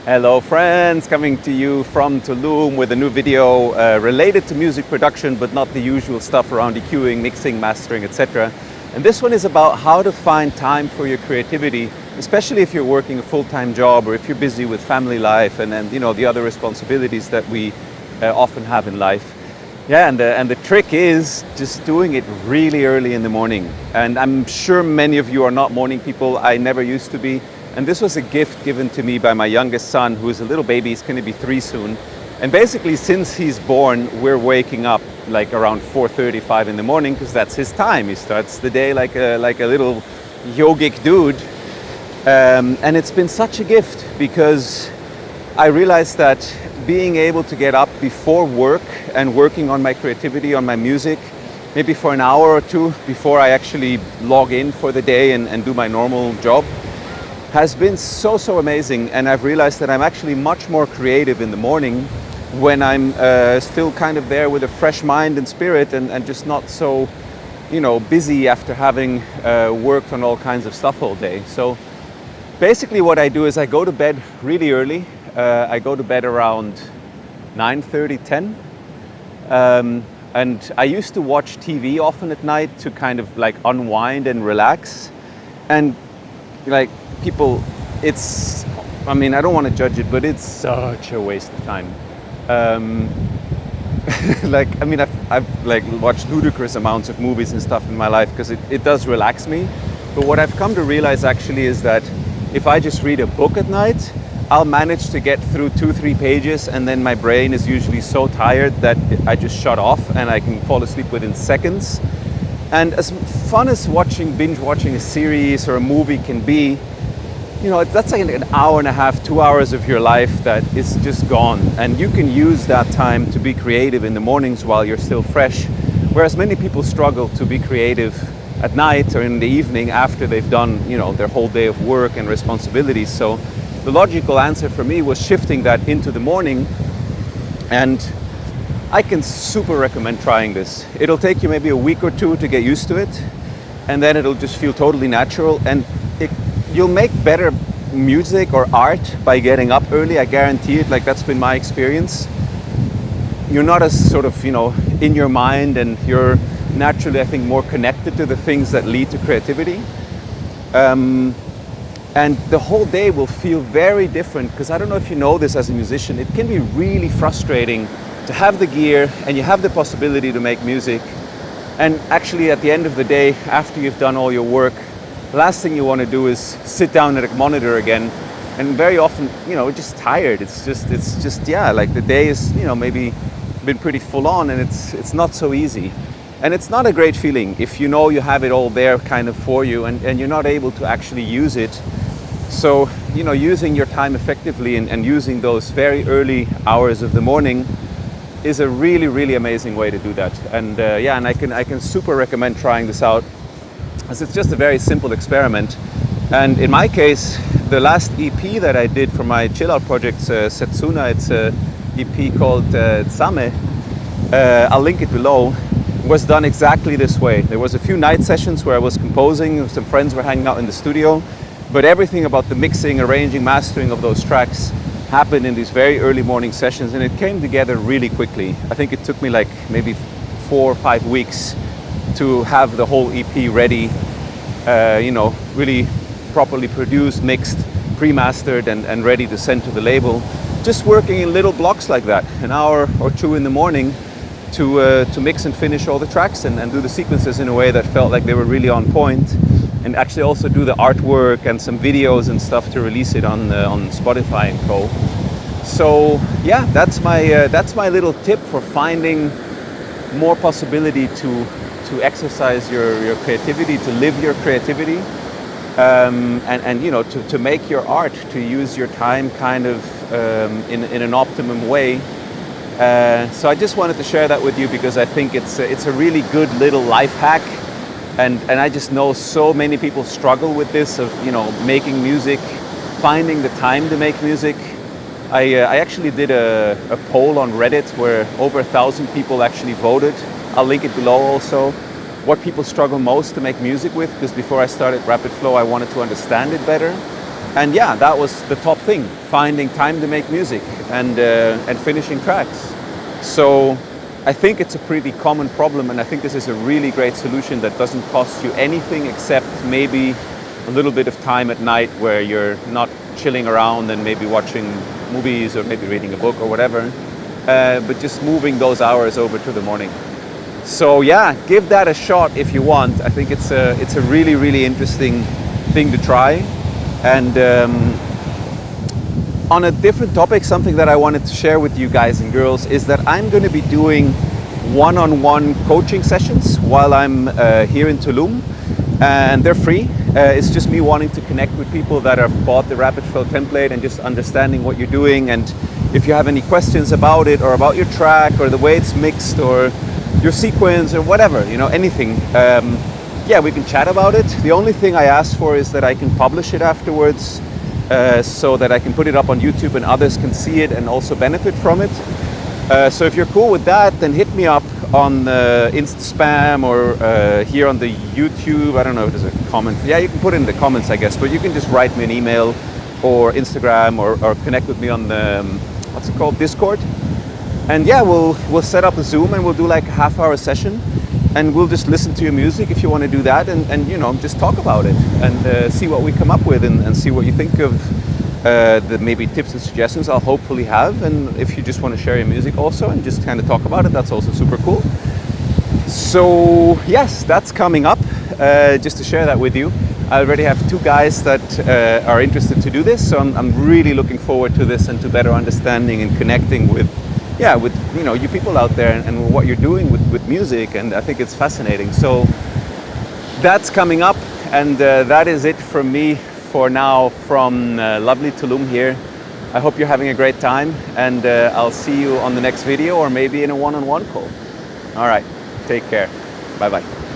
Hello friends, coming to you from Tulum with a new video related to music production, but not the usual stuff around EQing, mixing, mastering, etc. And this one is about how to find time for your creativity, especially if you're working a full-time job or if you're busy with family life and the other responsibilities that we often have in life. Yeah, and the trick is just doing it really early in the morning. And I'm sure many of you are not morning people. I never used to be. And this was a gift given to me by my youngest son, who is a little baby. He's going to be 3 soon. And basically, since he's born, we're waking up like around 4:35 in the morning because that's his time. He starts the day like a little yogic dude. And it's been such a gift because I realized that being able to get up before work and working on my creativity, on my music, maybe for an hour or two before I actually log in for the day and do my normal job, has been so amazing. And I've realized that I'm actually much more creative in the morning when I'm still kind of there with a fresh mind and spirit and just not so, busy after having worked on all kinds of stuff all day. So basically what I do is I go to bed really early. I go to bed around 9:30, 10. And I used to watch TV often at night to kind of like unwind and relax. And like people, I don't want to judge it, but it's such a waste of time. I've like watched ludicrous amounts of movies and stuff in my life because it does relax me. But what I've come to realize actually is that if I just read a book at night, I'll manage to get through 2-3 pages, and then my brain is usually so tired that I just shut off and I can fall asleep within seconds. And as fun as binge watching a series or a movie can be, that's like an hour and a half, 2 hours of your life that is just gone. And you can use that time to be creative in the mornings while you're still fresh. Whereas many people struggle to be creative at night or in the evening after they've done, their whole day of work and responsibilities. So the logical answer for me was shifting that into the morning. And I can super recommend trying this. It'll take you maybe a week or two to get used to it. And then it'll just feel totally natural. And you'll make better music or art by getting up early, I guarantee it. Like, that's been my experience. You're not as sort of, in your mind, and you're naturally, I think, more connected to the things that lead to creativity. And the whole day will feel very different, because I don't know if you know this as a musician, it can be really frustrating to have the gear and you have the possibility to make music. And actually at the end of the day, after you've done all your work, the last thing you want to do is sit down at a monitor again. And very often, just tired. It's just like the day is, maybe been pretty full on, and it's not so easy. And it's not a great feeling if you have it all there kind of for you and you're not able to actually use it. So, using your time effectively and using those very early hours of the morning is a really, really amazing way to do that. And and I can super recommend trying this out, as it's just a very simple experiment. And in my case, the last EP that I did for my chill out project, Setsuna, it's a EP called Tsame, I'll link it below, was done exactly this way. There was a few night sessions where I was composing, some friends were hanging out in the studio, but everything about the mixing, arranging, mastering of those tracks happened in these very early morning sessions, and it came together really quickly. I think it took me like maybe 4 or 5 weeks to have the whole EP ready, really properly produced, mixed, pre-mastered, and ready to send to the label. Just working in little blocks like that, an hour or two in the morning to mix and finish all the tracks and do the sequences in a way that felt like they were really on point, and actually also do the artwork and some videos and stuff to release it on Spotify and co. So yeah, that's my little tip for finding more possibility to exercise your creativity, to live your creativity, and to make your art, to use your time kind of in an optimum way. So I just wanted to share that with you because I think it's a really good little life hack, and I just know so many people struggle with this of making music, finding the time to make music. I actually did a poll on Reddit where over 1,000 people actually voted. I'll link it below also, what people struggle most to make music with, because before I started Rapid Flow I wanted to understand it better. And yeah, that was the top thing, finding time to make music and finishing tracks. So I think it's a pretty common problem, and I think this is a really great solution that doesn't cost you anything except maybe a little bit of time at night where you're not chilling around and maybe watching movies or maybe reading a book or whatever, but just moving those hours over to the morning. So yeah, give that a shot if you want. I think it's a really, really interesting thing to try. And on a different topic, something that I wanted to share with you guys and girls is that I'm going to be doing one-on-one coaching sessions while I'm here in Tulum, and they're free. It's just me wanting to connect with people that have bought the Rapid Flow template and just understanding what you're doing, and if you have any questions about it or about your track or the way it's mixed or your sequence or whatever, you know, anything. Yeah, we can chat about it. The only thing I ask for is that I can publish it afterwards, so that I can put it up on YouTube and others can see it and also benefit from it. So if you're cool with that, then hit me up on Insta-spam or here on the YouTube. I don't know if there's a comment. Yeah, you can put it in the comments, I guess, but you can just write me an email or Instagram or connect with me on the, what's it called, Discord. And yeah, we'll set up a Zoom and we'll do like a half-hour session, and we'll just listen to your music if you want to do that, and you know, just talk about it and see what we come up with and see what you think of the maybe tips and suggestions I'll hopefully have. And if you just want to share your music also and just kind of talk about it, that's also super cool. So yes, that's coming up, just to share that with you. I already have 2 guys that are interested to do this, so I'm really looking forward to this and to better understanding and connecting with, yeah, with, you know, you people out there and what you're doing with music, and I think it's fascinating. So that's coming up, and that is it from me for now from lovely Tulum here. I hope you're having a great time, and I'll see you on the next video or maybe in a one-on-one call. All right, take care. Bye-bye.